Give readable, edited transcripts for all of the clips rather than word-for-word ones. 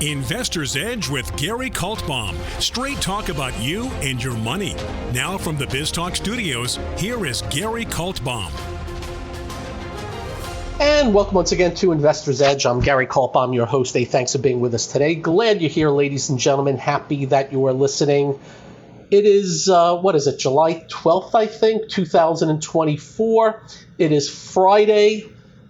Investor's Edge with Gary Kaltbaum. Straight talk about you and your money. Now from the BizTalk studios, here is Gary Kaltbaum. And welcome once again to Investor's Edge. I'm Gary Kaltbaum, your host. Thanks for being with us today. Glad you're here, ladies and gentlemen. Happy that you are listening. It is, July 12th, I think, 2024. It is Friday,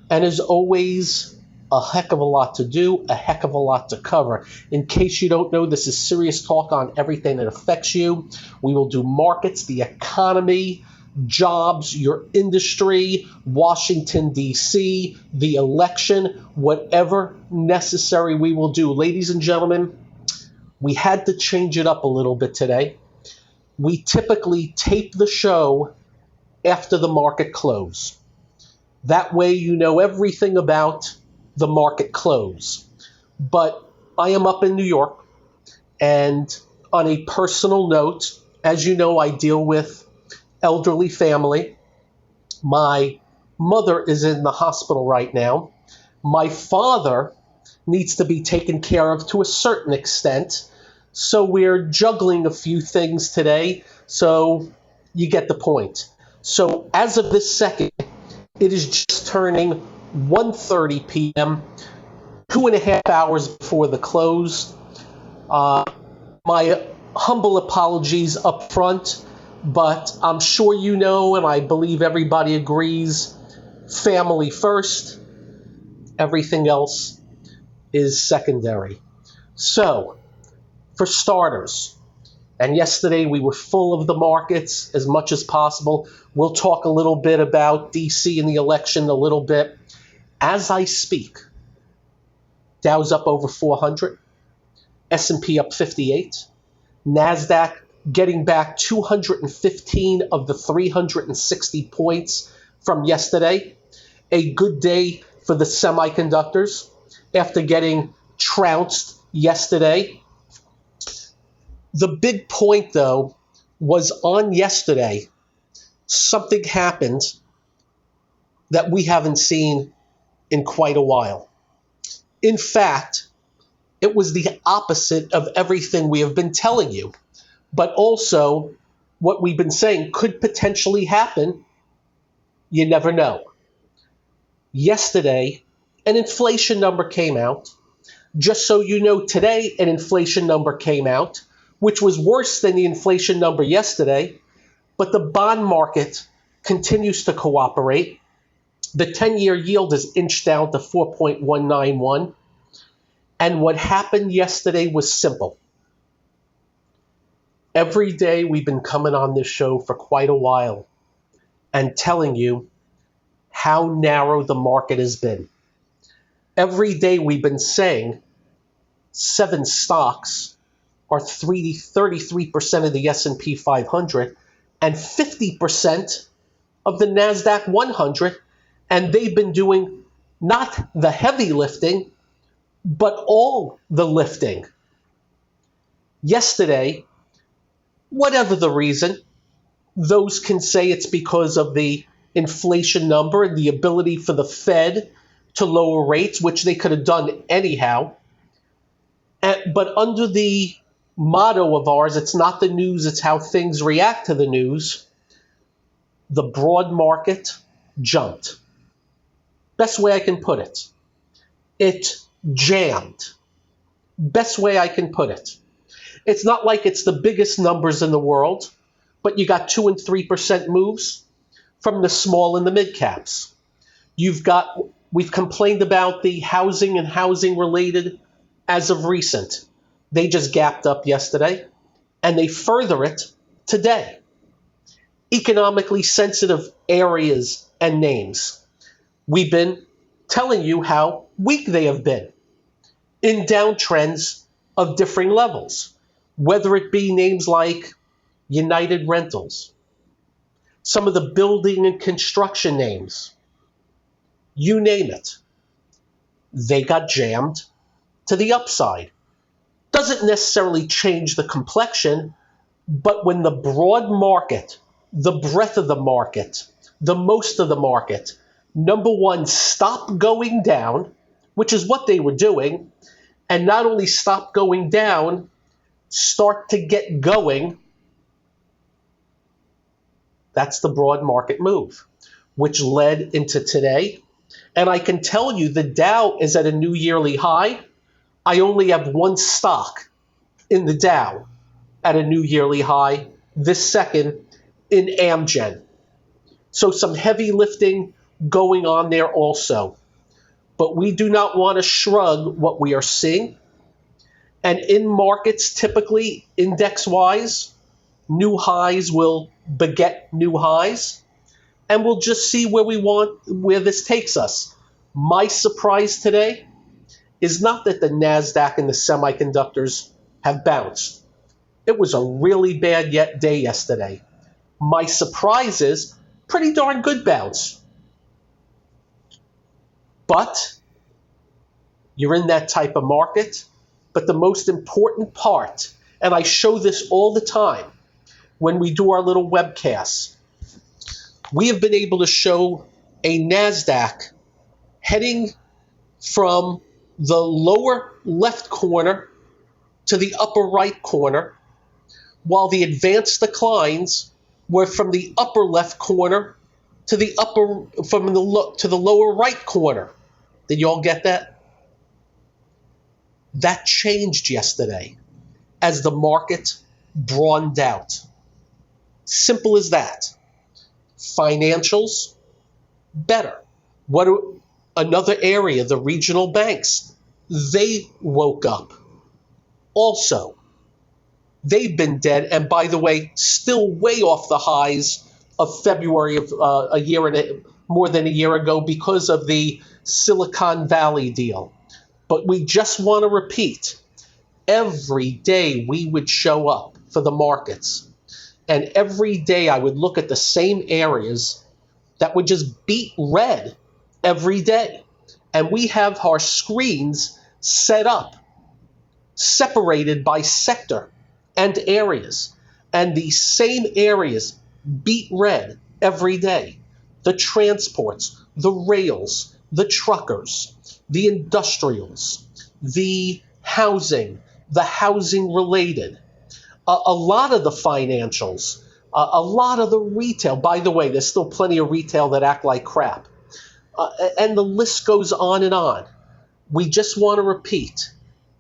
and as always, a heck of a lot to do, a heck of a lot to cover. In case you don't know, this is serious talk on everything that affects you. We will do markets, the economy, jobs, your industry, Washington, D.C., the election, whatever necessary we will do. Ladies and gentlemen, we had to change it up a little bit today. We typically tape the show after the market close. That way you know everything about the market close. But I am up in New York, and on a personal note, as you know, I deal with elderly family. My mother is in the hospital right now. My father needs to be taken care of to a certain extent. So we're juggling a few things today. So you get the point. So as of this second, it is just turning 1:30 p.m., 2.5 hours before the close. My humble apologies up front, but I'm sure you know, and I believe everybody agrees, family first. Everything else is secondary. So, for starters, and yesterday we were full of the markets as much as possible. We'll talk a little bit about D.C. and the election a little bit. As I speak, Dow's up over 400, S&P up 58, NASDAQ getting back 215 of the 360 points from yesterday. A good day for the semiconductors after getting trounced yesterday. The big point, though, was on yesterday, something happened that we haven't seen in quite a while. In fact, it was the opposite of everything we have been telling you, but also what we've been saying could potentially happen. You never know. Yesterday, an inflation number came out. Just so you know, today an inflation number came out, which was worse than the inflation number yesterday, but the bond market continues to cooperate. The 10-year yield is inched down to 4.191. And what happened yesterday was simple. Every day we've been coming on this show for quite a while and telling you how narrow the market has been. Every day we've been saying 7 stocks are 33% of the S&P 500 and 50% of the NASDAQ 100, and they've been doing not the heavy lifting, but all the lifting. Yesterday, whatever the reason, those can say it's because of the inflation number and the ability for the Fed to lower rates, which they could have done anyhow. But under the motto of ours, it's not the news, it's how things react to the news, the broad market jumped. Best way I can put it. It jammed. Best way I can put it. It's not like it's the biggest numbers in the world, but you got 2 and 3% moves from the small and the mid caps. We've complained about the housing and housing related as of recent. They just gapped up yesterday, and they further it today. Economically sensitive areas and names. We've been telling you how weak they have been in downtrends of differing levels, whether it be names like United Rentals, some of the building and construction names, you name it. They got jammed to the upside. Doesn't necessarily change the complexion, but when the broad market, the breadth of the market, the most of the market, number one, stop going down, which is what they were doing, and not only stop going down, start to get going. That's the broad market move, which led into today. And I can tell you the Dow is at a new yearly high. I only have one stock in the Dow at a new yearly high this second in Amgen. So some heavy lifting going on there also. But we do not want to shrug what we are seeing. And in markets, typically index-wise, new highs will beget new highs. And we'll just see where this takes us. My surprise today is not that the NASDAQ and the semiconductors have bounced. It was a really bad day yesterday. My surprise is pretty darn good bounce. But you're in that type of market. But the most important part, and I show this all the time when we do our little webcasts, we have been able to show a NASDAQ heading from the lower left corner to the upper right corner, while the advanced declines were from the upper left corner to the lower right corner. Did you all get that? That changed yesterday as the market broadened out. Simple as that. Financials, better. Another area, the regional banks, they woke up. Also, they've been dead, and by the way, still way off the highs of February of more than a year ago because of the Silicon Valley deal. But we just want to repeat, every day we would show up for the markets, and every day I would look at the same areas that would just beat red every day. And we have our screens set up, separated by sector and areas. And the same areas beat red every day. The transports, the rails, the truckers, the industrials, the housing related, a lot of the financials, a lot of the retail. By the way, there's still plenty of retail that act like crap. And the list goes on and on. We just want to repeat,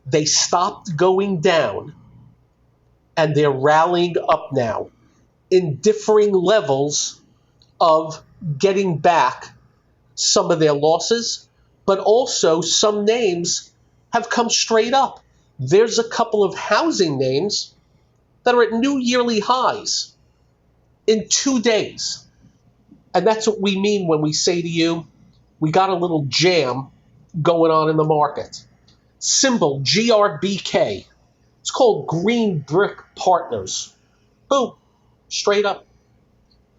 they stopped going down and they're rallying up now in differing levels of getting back some of their losses, but also some names have come straight up. There's a couple of housing names that are at new yearly highs in 2 days. And that's what we mean when we say to you, we got a little jam going on in the market. Symbol GRBK. It's called Green Brick Partners. Boom. Straight up.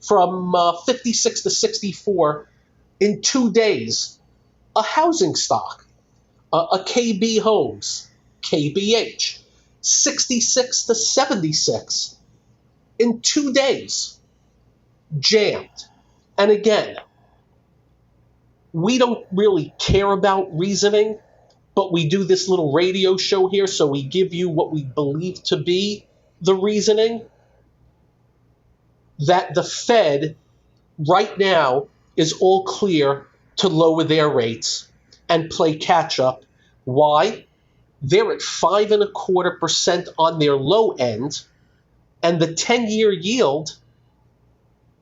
From 56 to 64 in 2 days. A housing stock. A KB Homes. KBH. 66 to 76 in 2 days. Jammed. And again, we don't really care about reasoning, but we do this little radio show here, so we give you what we believe to be the reasoning. That the Fed right now is all clear to lower their rates and play catch up. Why? They're at 5.25% on their low end, and the 10-year yield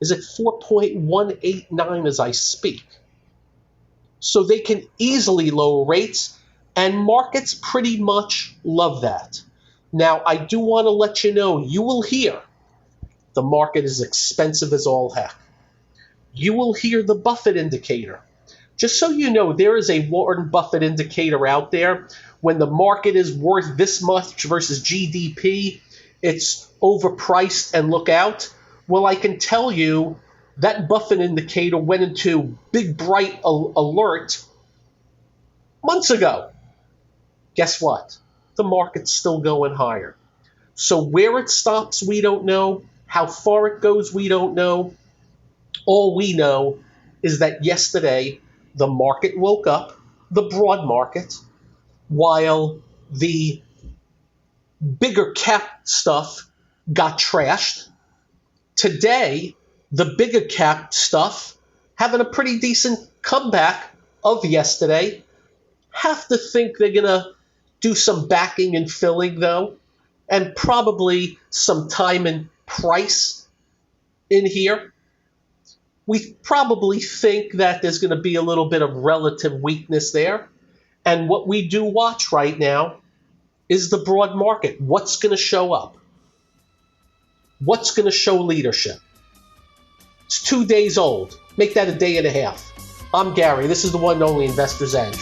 is at 4.189 as I speak. So they can easily lower rates, and markets pretty much love that. Now, I do want to let you know, you will hear the market is expensive as all heck. You will hear the Buffett indicator. Just so you know, there is a Warren Buffett indicator out there. When the market is worth this much versus GDP, it's overpriced and look out. Well, I can tell you that Buffett indicator went into big bright alert months ago. Guess what? The market's still going higher. So where it stops, we don't know. How far it goes, we don't know. All we know is that yesterday the market woke up, the broad market, while the bigger cap stuff got trashed. Today, the bigger cap stuff having a pretty decent comeback of yesterday. Have to think they're going to do some backing and filling, though, and probably some time and price in here. We probably think that there's going to be a little bit of relative weakness there. And what we do watch right now is the broad market. What's going to show up? What's going to show leadership? It's 2 days old. Make that a day and a half. I'm Gary. This is the one and only Investor's Edge.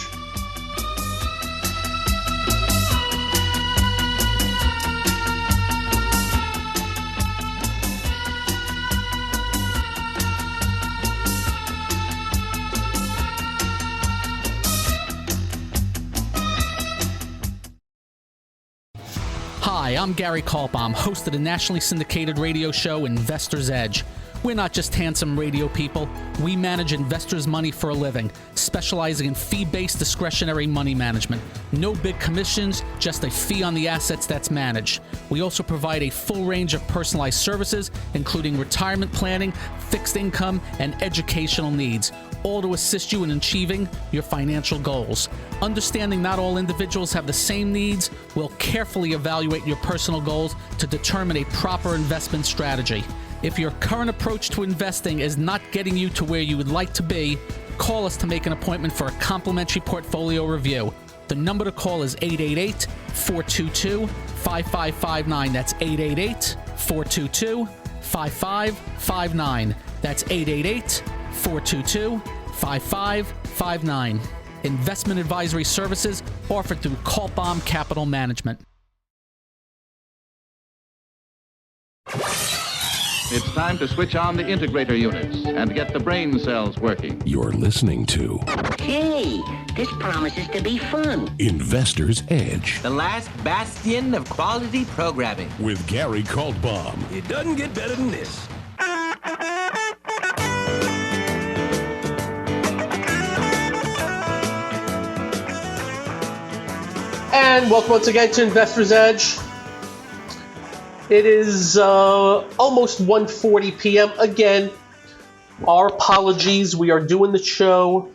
Hi, I'm Gary Kaltbaum, host of the nationally syndicated radio show Investor's Edge. We're not just handsome radio people. We manage investors' money for a living, specializing in fee-based discretionary money management. No big commissions, just a fee on the assets that's managed. We also provide a full range of personalized services, including retirement planning, fixed income, and educational needs, all to assist you in achieving your financial goals. Understanding not all individuals have the same needs, we'll carefully evaluate your personal goals to determine a proper investment strategy. If your current approach to investing is not getting you to where you would like to be, call us to make an appointment for a complimentary portfolio review. The number to call is 888-422-5559. That's 888-422-5559. That's 888-422-5559. Investment advisory services offered through Kaltbaum Capital Management. It's time to switch on the integrator units and get the brain cells working. You're listening to Hey, this promises to be fun. Investor's Edge The last bastion of quality programming. with Gary Kaltbaum. It doesn't get better than this. And welcome once again to Investor's Edge. It is almost 1:40 p.m. Again, our apologies. We are doing the show.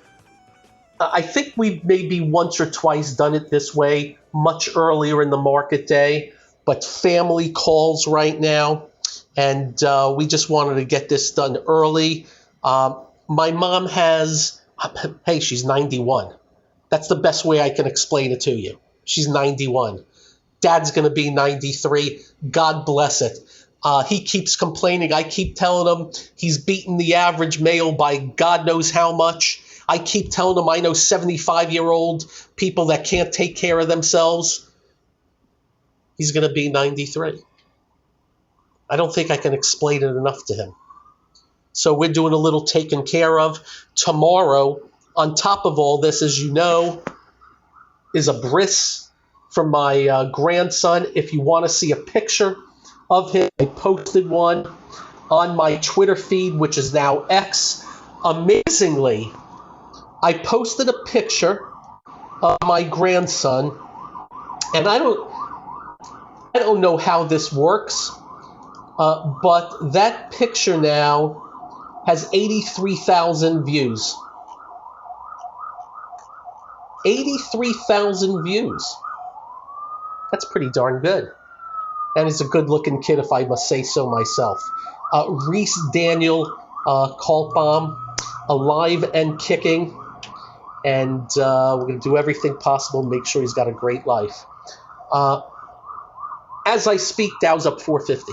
I think we've maybe once or twice done it this way, much earlier in the market day, but family calls right now, and we just wanted to get this done early. My mom has, hey, she's 91. That's the best way I can explain it to you. She's 91. Dad's going to be 93. God bless it. He keeps complaining. I keep telling him he's beaten the average male by God knows how much. I keep telling him I know 75-year-old people that can't take care of themselves. He's going to be 93. I don't think I can explain it enough to him. So we're doing a little taken care of. Tomorrow, on top of all this, as you know, is a bris from my grandson. If you want to see a picture of him, I posted one on my Twitter feed, which is now X. Amazingly, I posted a picture of my grandson, and I don't know how this works, but that picture now has 83,000 views. 83,000 views. That's pretty darn good. And he's a good-looking kid, if I must say so myself. Reese Daniel Kaltbaum, alive and kicking. And we're going to do everything possible to make sure he's got a great life. As I speak, Dow's up 450.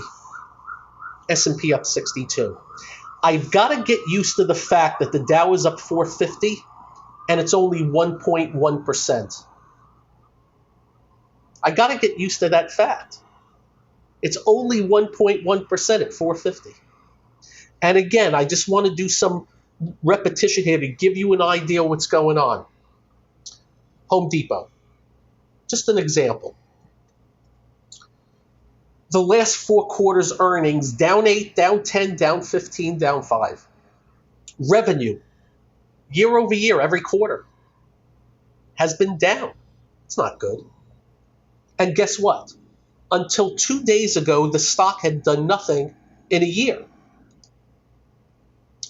S&P up 62. I've got to get used to the fact that the Dow is up 450, and it's only 1.1%. I got to get used to that fact. It's only 1.1% at 450. And again, I just want to do some repetition here to give you an idea of what's going on. Home Depot. Just an example. The last 4 quarters earnings, down 8, down 10, down 15, down 5. Revenue, year over year, every quarter, has been down. It's not good. And guess what? Until 2 days ago, the stock had done nothing in a year.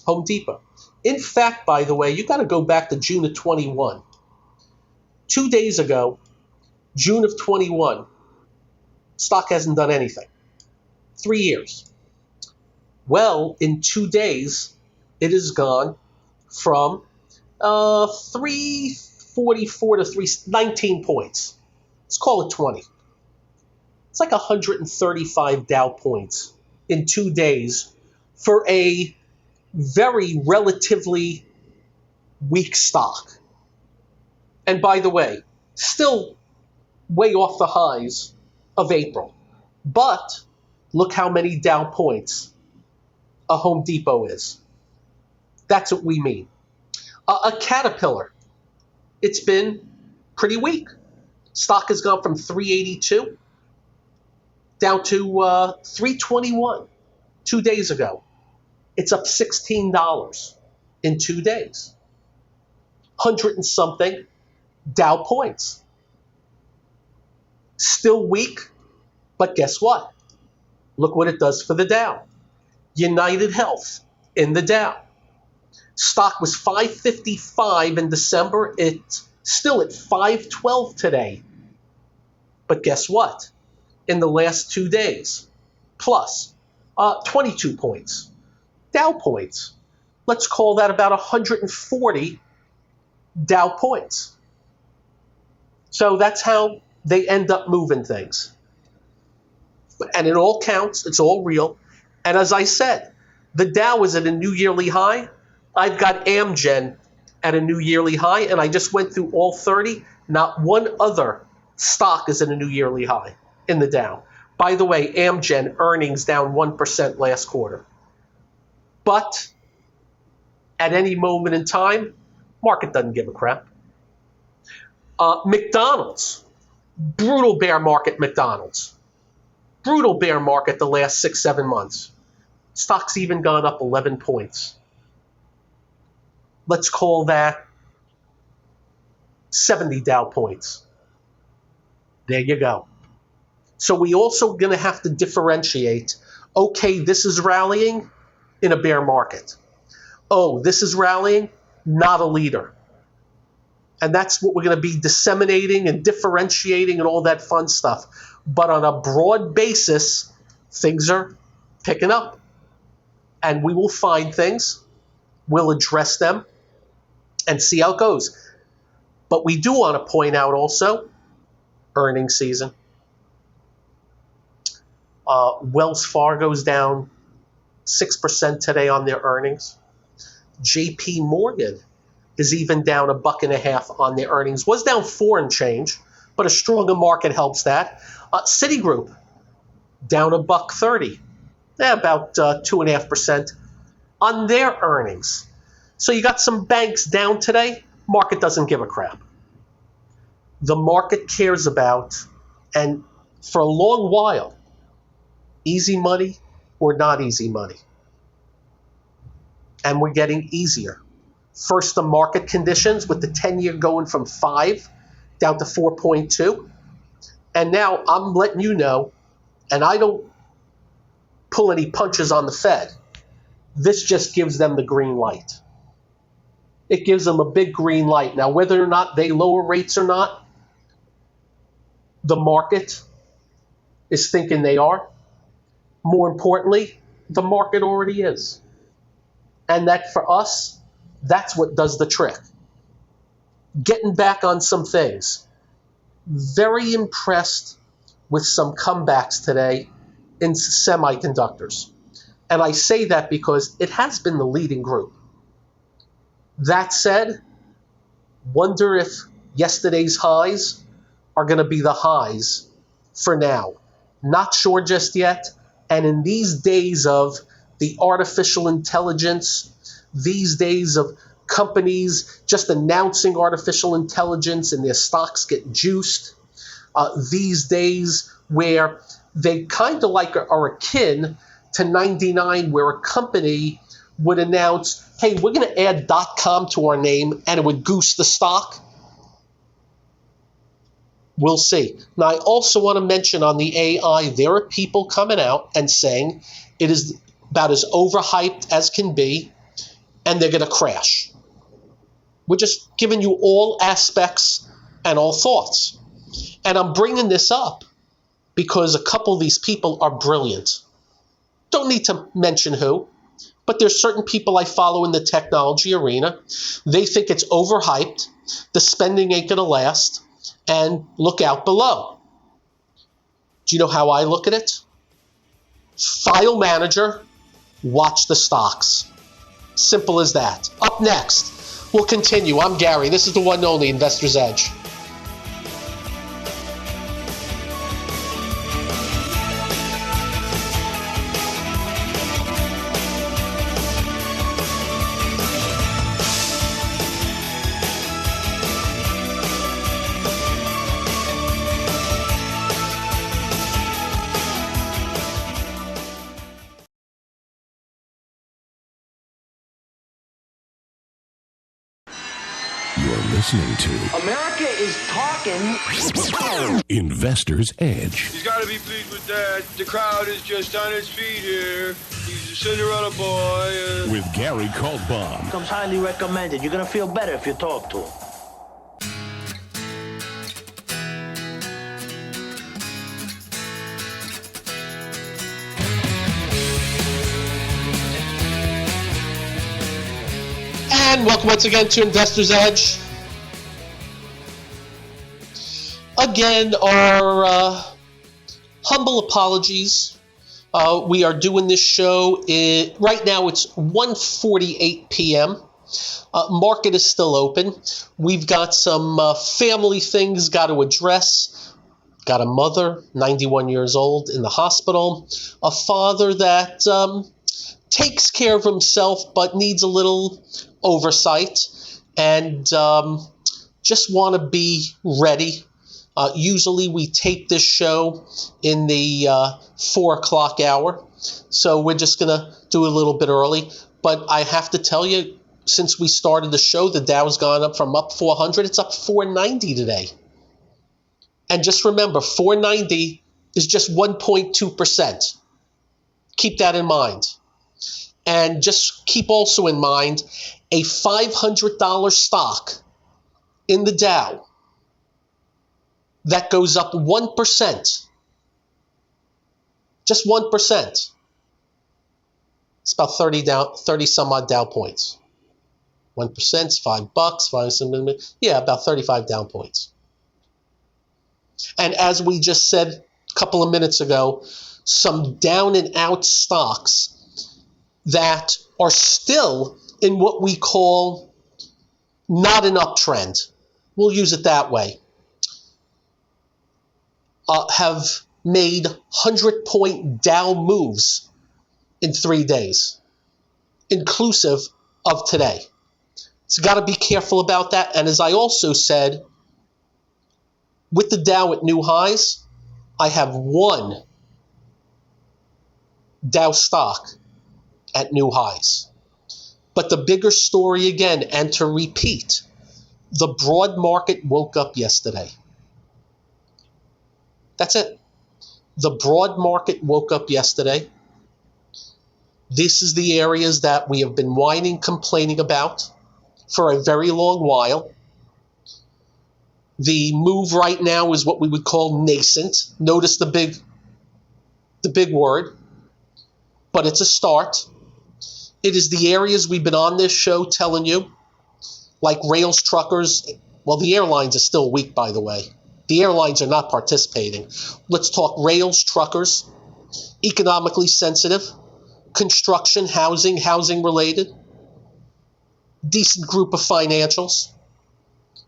Home Depot. In fact, by the way, you got to go back to June of 21. 2 days ago, June of 21, stock hasn't done anything. 3 years. Well, in 2 days, it has gone from 344 to 319 points. Let's call it 20. It's like 135 Dow points in 2 days for a very relatively weak stock. And by the way, still way off the highs of April. But look how many Dow points a Home Depot is. That's what we mean. A Caterpillar, it's been pretty weak. Stock has gone from 382 down to 321 2 days ago. It's up $16 in 2 days. 100 and something Dow points. Still weak, but guess what? Look what it does for the Dow. United Health in the Dow. Stock was 555 in December. It's still at 512 today. But guess what? In the last 2 days, plus 22 points. Dow points. Let's call that about 140 Dow points. So that's how they end up moving things. And it all counts. It's all real. And as I said, the Dow is at a new yearly high. I've got Amgen at a new yearly high, and I just went through all 30. Not one other stock is at a new yearly high in the Dow. By the way, Amgen earnings down 1% last quarter. But at any moment in time, market doesn't give a crap. McDonald's, brutal bear market McDonald's. Brutal bear market the last 6-7 months. Stock's even gone up 11 points. Let's call that 70 Dow points. There you go. So we also going to have to differentiate, okay, this is rallying in a bear market. Oh, this is rallying, not a leader. And that's what we're going to be disseminating and differentiating and all that fun stuff. But on a broad basis, things are picking up. And we will find things, we'll address them, and see how it goes. But we do want to point out also, earnings season. Wells Fargo's down 6% today on their earnings. JP Morgan is even down $1.50 on their earnings. Was down 4 and change, but a stronger market helps that. Citigroup down $1.30, about 2.5% on their earnings. So you got some banks down today. Market doesn't give a crap. The market cares about, and for a long while, easy money or not easy money. And we're getting easier. First, the market conditions with the 10-year going from 5 down to 4.2. And now I'm letting you know, and I don't pull any punches on the Fed. This just gives them the green light. It gives them a big green light. Now, whether or not they lower rates or not, the market is thinking they are. More importantly, the market already is. And that for us, that's what does the trick. Getting back on some things. Very impressed with some comebacks today in semiconductors. And I say that because it has been the leading group. That said, wonder if yesterday's highs are going to be the highs for now. Not sure just yet. And in these days of the artificial intelligence, these days of companies just announcing artificial intelligence and their stocks get juiced, these days where they kind of like are akin to 99, where a company would announce, hey, we're going to add .com to our name, and it would goose the stock. We'll see. Now, I also want to mention on the AI, there are people coming out and saying it is about as overhyped as can be, and they're going to crash. We're just giving you all aspects and all thoughts. And I'm bringing this up because a couple of these people are brilliant. Don't need to mention who, but there's certain people I follow in the technology arena. They think it's overhyped, the spending ain't going to last, and look out below. Do you know how I look at it? File manager, watch the stocks. Simple as that. Up next, we'll continue. I'm Gary. This is the one and only Investor's Edge. Listening to America is talking. Investor's Edge. He's got to be pleased with that. The crowd is just on its feet here. He's a Cinderella boy. With Gary Kaltbaum. Comes highly recommended. You're going to feel better if you talk to him. And welcome once again to Investor's Edge. Again, our humble apologies. We are doing this show. Right now it's 1:48 p.m. Market is still open. We've got some family things got to address. Got a mother, 91 years old, in the hospital. A father that takes care of himself but needs a little oversight. And just want to be ready. Usually we tape this show in the 4 o'clock hour, so we're just going to do a little bit early. But I have to tell you, since we started the show, the Dow's gone up from up 400, it's up 490 today. And just remember, 490 is just 1.2%. Keep that in mind. And just keep also in mind, a $500 stock in the Dow that goes up 1%, just 1%. It's about 30 some odd Dow points. 1% is $5, about 35 Dow points. And as we just said a couple of minutes ago, some down and out stocks that are still in what we call not an uptrend. We'll use it that way. Have made 100-point Dow moves in 3 days, inclusive of today. So got to be careful about that. And as I also said, with the Dow at new highs, I have one Dow stock at new highs. But the bigger story again, and to repeat, the broad market woke up yesterday. That's it. The broad market woke up yesterday. This is the areas that we have been whining, complaining about for a very long while. The move right now is what we would call nascent. Notice the big word, but it's a start. It is the areas we've been on this show telling you, like rails, truckers. Well, the airlines are still weak, by the way. The airlines are not participating. Let's talk rails, truckers, economically sensitive, construction, housing related, decent group of financials.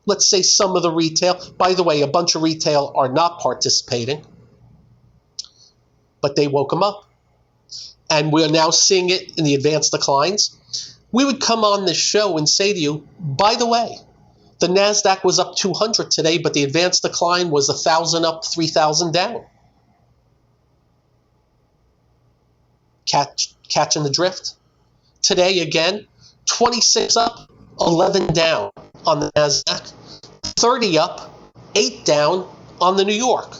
Let's say some of the retail. By the way, a bunch of retail are not participating, but they woke them up. And we're now seeing it in the advanced declines. We would come on this show and say to you, by the way, the NASDAQ was up 200 today, but the advanced decline was 1,000 up, 3,000 down. Catching the drift? Today, again, 26 up, 11 down on the NASDAQ. 30 up, 8 down on the New York.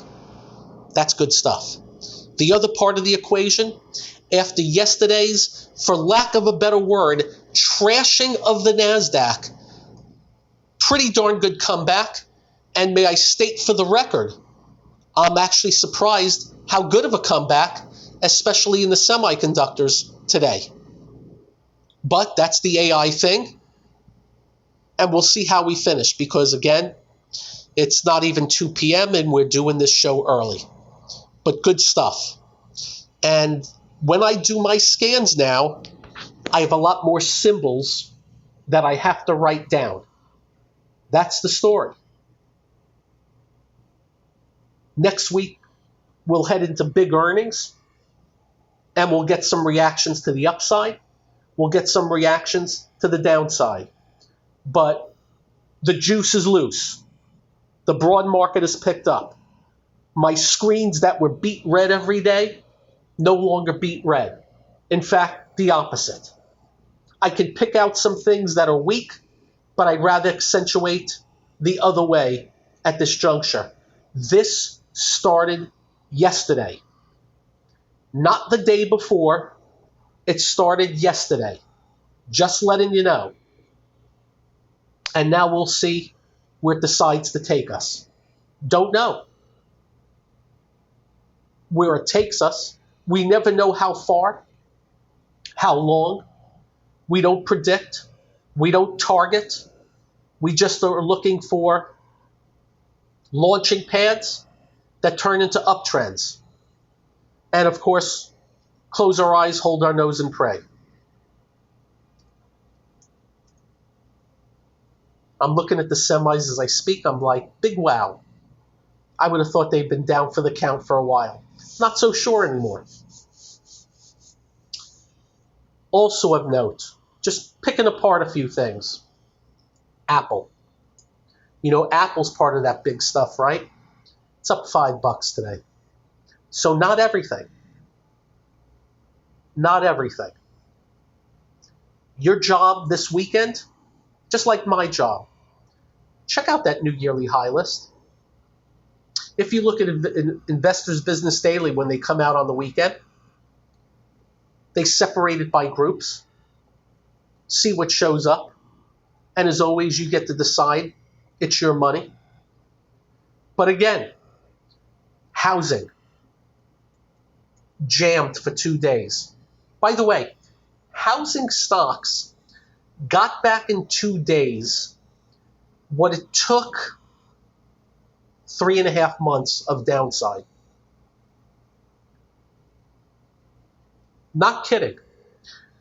That's good stuff. The other part of the equation, after yesterday's, for lack of a better word, trashing of the NASDAQ, pretty darn good comeback. And may I state for the record, I'm actually surprised how good of a comeback, especially in the semiconductors today. But that's the AI thing. And we'll see how we finish because, again, it's not even 2 p.m. and we're doing this show early. But good stuff. And when I do my scans now, I have a lot more symbols that I have to write down. That's the story. Next week, we'll head into big earnings, and we'll get some reactions to the upside. We'll get some reactions to the downside. But the juice is loose. The broad market is picked up. My screens that were beat red every day no longer beat red. In fact, the opposite. I can pick out some things that are weak, but I'd rather accentuate the other way at this juncture. This started yesterday, not the day before. It started yesterday. Just letting you know. And now we'll see where it decides to take us. Don't know where it takes us. We never know how far, how long. We don't predict. We don't target. We just are looking for launching pads that turn into uptrends. And of course, close our eyes, hold our nose, and pray. I'm looking at the semis as I speak. I'm like, big wow. I would have thought they'd been down for the count for a while. Not so sure anymore. Also of note, just picking apart a few things. Apple. You know, Apple's part of that big stuff, right? It's up $5 today. So not everything. Not everything. Your job this weekend, just like my job, check out that new yearly high list. If you look at Investors Business Daily when they come out on the weekend, they separate it by groups, see what shows up, and as always, you get to decide. It's your money. But again, housing, jammed for 2 days. By the way, housing stocks got back in 2 days what it took 3.5 months of downside. Not kidding.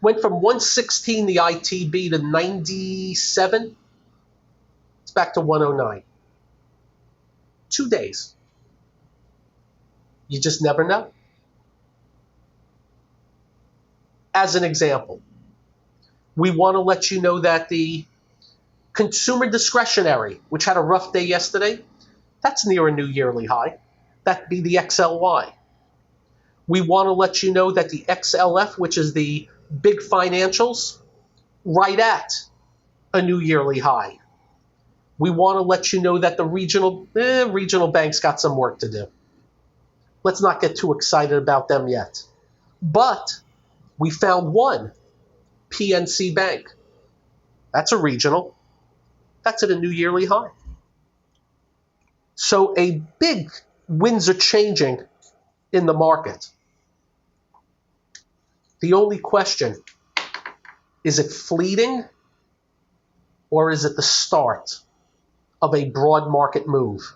Went from 116, the ITB, to 97. It's back to 109. 2 days. You just never know. As an example, we want to let you know that the consumer discretionary, which had a rough day yesterday, that's near a new yearly high. That'd be the XLY. We want to let you know that the XLF, which is the big financials, right at a new yearly high. We want to let you know that the regional banks got some work to do. Let's not get too excited about them yet. But we found one, PNC Bank. That's a regional. That's at a new yearly high. So a big winds are changing in the market. The only question, is it fleeting or is it the start of a broad market move?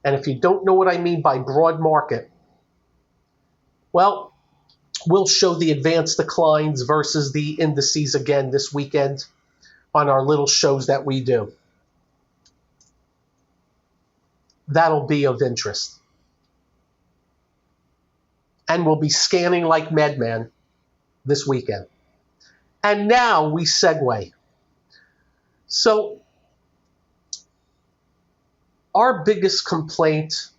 And if you don't know what I mean by broad market, well, we'll show the advanced declines versus the indices again this weekend on our little shows that we do. That'll be of interest. And we'll be scanning like madmen this weekend. And now we segue. So our biggest complaint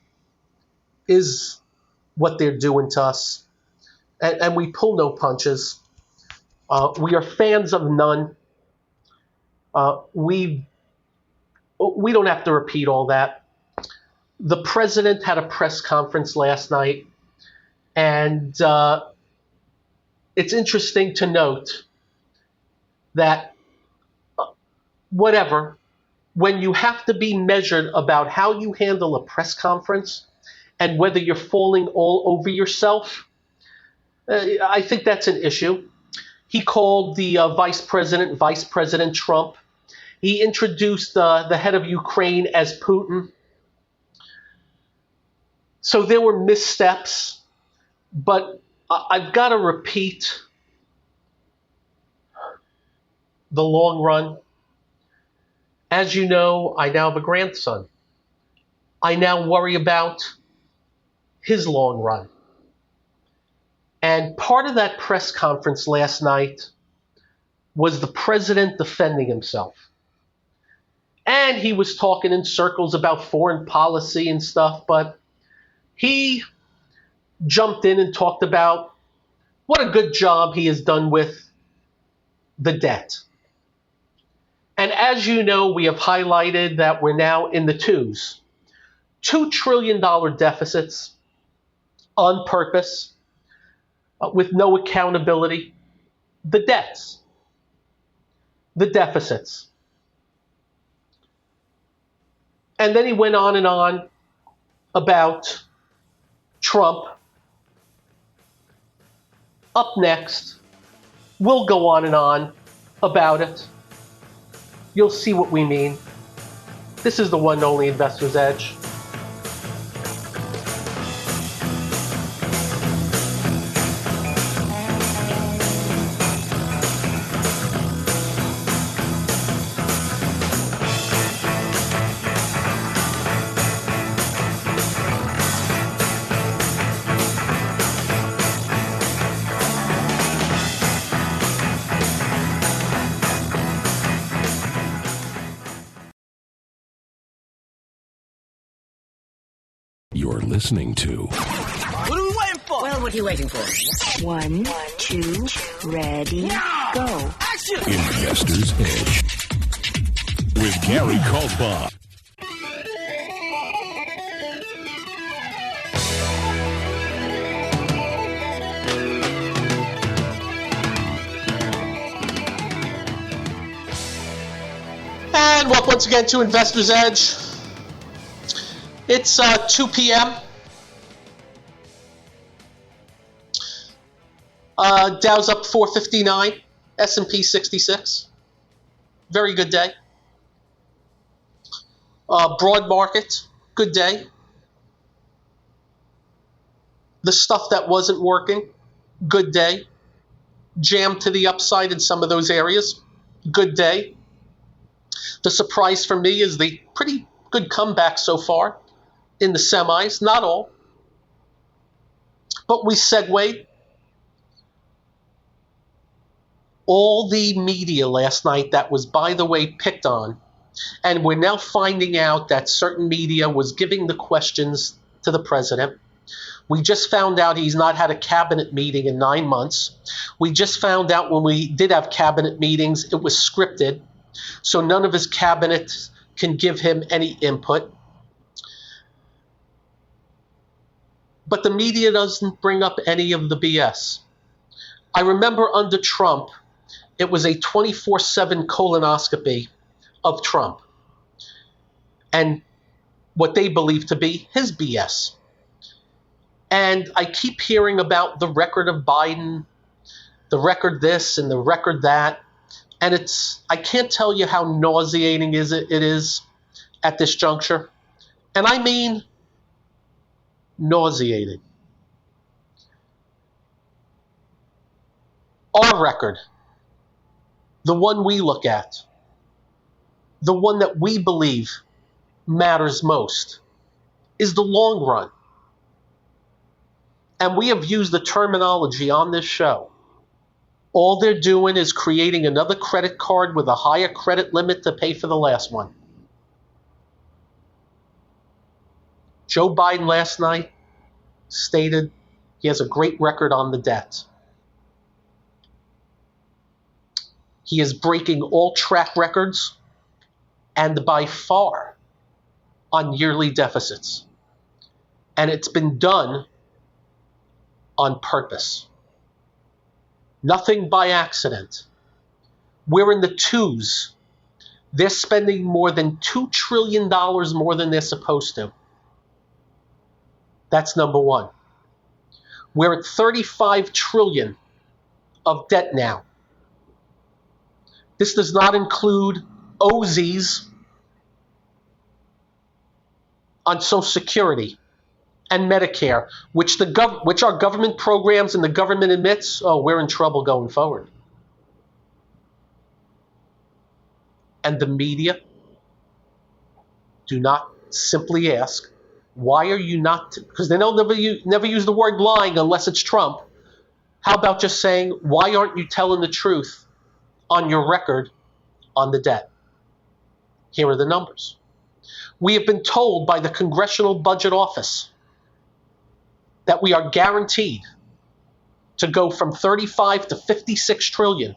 is what they're doing to us. And we pull no punches. We are fans of none. We don't have to repeat all that. The president had a press conference last night, and it's interesting to note that when you have to be measured about how you handle a press conference and whether you're falling all over yourself, I think that's an issue. He called the Vice President Trump. He introduced the head of Ukraine as Putin. So there were missteps, but I've got to repeat the long run. As you know, I now have a grandson. I now worry about his long run. And part of that press conference last night was the president defending himself. And he was talking in circles about foreign policy and stuff, but he jumped in and talked about what a good job he has done with the debt. And as you know, we have highlighted that we're now in the twos. $2 trillion deficits on purpose, with no accountability. The debts, the deficits. And then he went on and on about Trump. Up next, we'll go on and on about it. You'll see what we mean. This is the one and only Investor's Edge. You're listening to What are we waiting for? Well, what are you waiting for? 1, 2, ready, go. Action! Investor's Edge with Gary Kaltbaum. And welcome once again to Investor's Edge. It's 2 p.m. Dow's up 459, S&P 66. Very good day. Broad market, good day. The stuff that wasn't working, good day. Jammed to the upside in some of those areas, good day. The surprise for me is the pretty good comeback so far in the semis, not all. But we segued. All the media last night that was, by the way, picked on, and we're now finding out that certain media was giving the questions to the president. We just found out he's not had a cabinet meeting in 9 months. We just found out when we did have cabinet meetings, it was scripted, so none of his cabinet can give him any input. But the media doesn't bring up any of the BS. I remember under Trump, it was a 24/7 colonoscopy of Trump and what they believe to be his BS. And I keep hearing about the record of Biden, the record this and the record that, and I can't tell you how nauseating it is at this juncture. And I mean nauseating. Our record, the one we look at, the one that we believe matters most, is the long run. And we have used the terminology on this show. All they're doing is creating another credit card with a higher credit limit to pay for the last one. Joe Biden last night stated he has a great record on the debt. He is breaking all track records, and by far, on yearly deficits. And it's been done on purpose. Nothing by accident. We're in the twos. They're spending more than $2 trillion more than they're supposed to. That's number one. We're at 35 trillion of debt now. This does not include OZs on Social Security and Medicare, which are government programs, and the government admits, oh, we're in trouble going forward. And the media do not simply ask, why are you not, because they never use the word lying unless it's Trump. How about just saying, why aren't you telling the truth on your record on the debt? Here are the numbers. We have been told by the Congressional Budget Office that we are guaranteed to go from 35 to 56 trillion,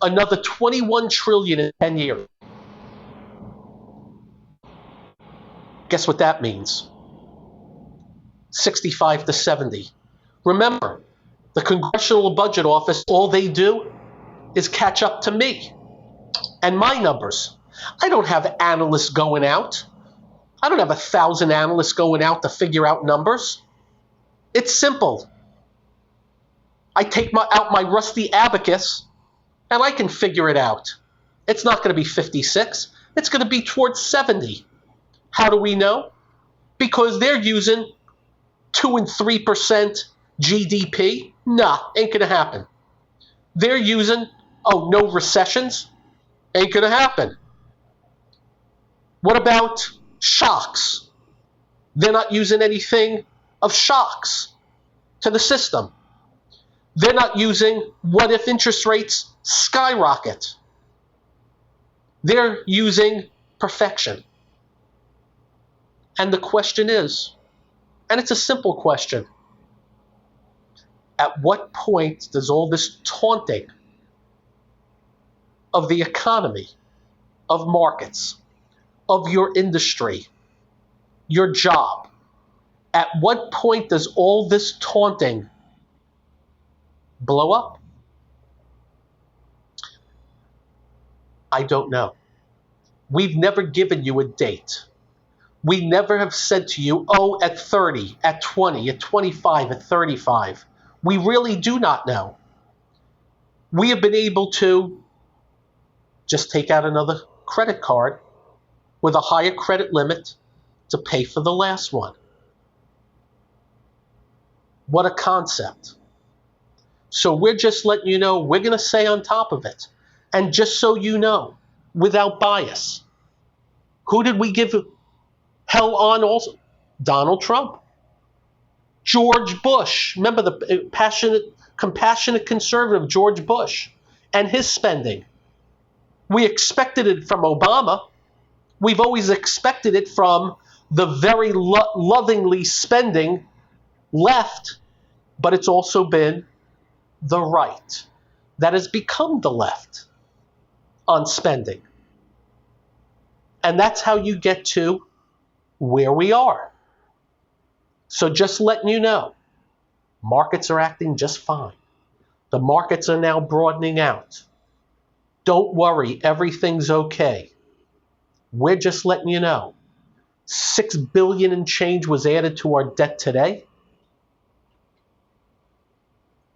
another 21 trillion in 10 years. Guess what that means? 65 to 70. Remember, the Congressional Budget Office, all they do is catch up to me and my numbers. I don't have analysts going out. I don't have 1,000 analysts going out to figure out numbers. It's simple. I take out my rusty abacus and I can figure it out. It's not going to be 56. It's going to be towards 70. How do we know? Because they're using 2 and 3% GDP. Nah, ain't going to happen. They're using, no recessions. Ain't going to happen. What about shocks? They're not using anything of shocks to the system. They're not using what if interest rates skyrocket. They're using perfection. And the question is, and it's a simple question, at what point does all this taunting of the economy, of markets, of your industry, your job, at what point does all this taunting blow up? I don't know. We've never given you a date. We never have said to you, at 30, at 20, at 25, at 35. We really do not know. We have been able to just take out another credit card with a higher credit limit to pay for the last one. What a concept. So we're just letting you know, we're going to stay on top of it. And just so you know, without bias, who did we give hell on also? Donald Trump. George Bush. Remember the compassionate conservative George Bush and his spending. We expected it from Obama. We've always expected it from the very lovingly spending left, but it's also been the right that has become the left on spending. And that's how you get to where we are. So just letting you know, markets are acting just fine. The markets are now broadening out. Don't worry, everything's okay. We're just letting you know. $6 billion and change was added to our debt today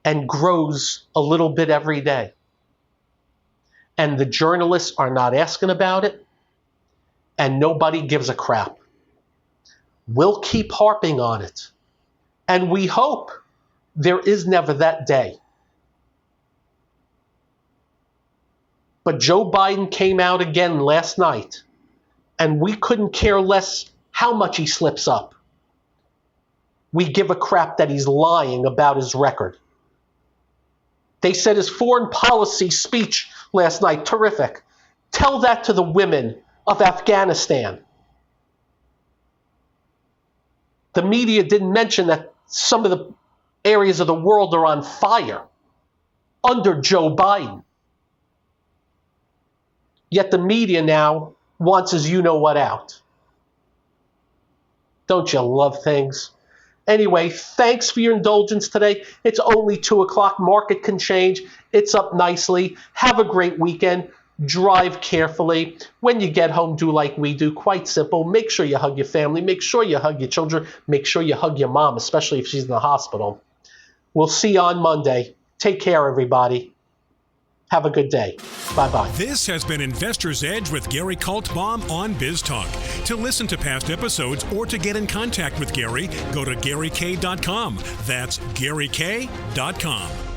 and grows a little bit every day. And the journalists are not asking about it, and nobody gives a crap. We'll keep harping on it. And we hope there is never that day. But Joe Biden came out again last night, and we couldn't care less how much he slips up. We give a crap that he's lying about his record. They said his foreign policy speech last night, terrific. Tell that to the women of Afghanistan. The media didn't mention that some of the areas of the world are on fire under Joe Biden. Yet the media now wants his you-know-what out. Don't you love things? Anyway, thanks for your indulgence today. It's only 2 o'clock. Market can change. It's up nicely. Have a great weekend. Drive carefully. When you get home, do like we do. Quite simple. Make sure you hug your family. Make sure you hug your children. Make sure you hug your mom, especially if she's in the hospital. We'll see you on Monday. Take care, everybody. Have a good day. Bye-bye. This has been Investor's Edge with Gary Kaltbaum on BizTalk. To listen to past episodes or to get in contact with Gary, go to GaryK.com. That's GaryK.com.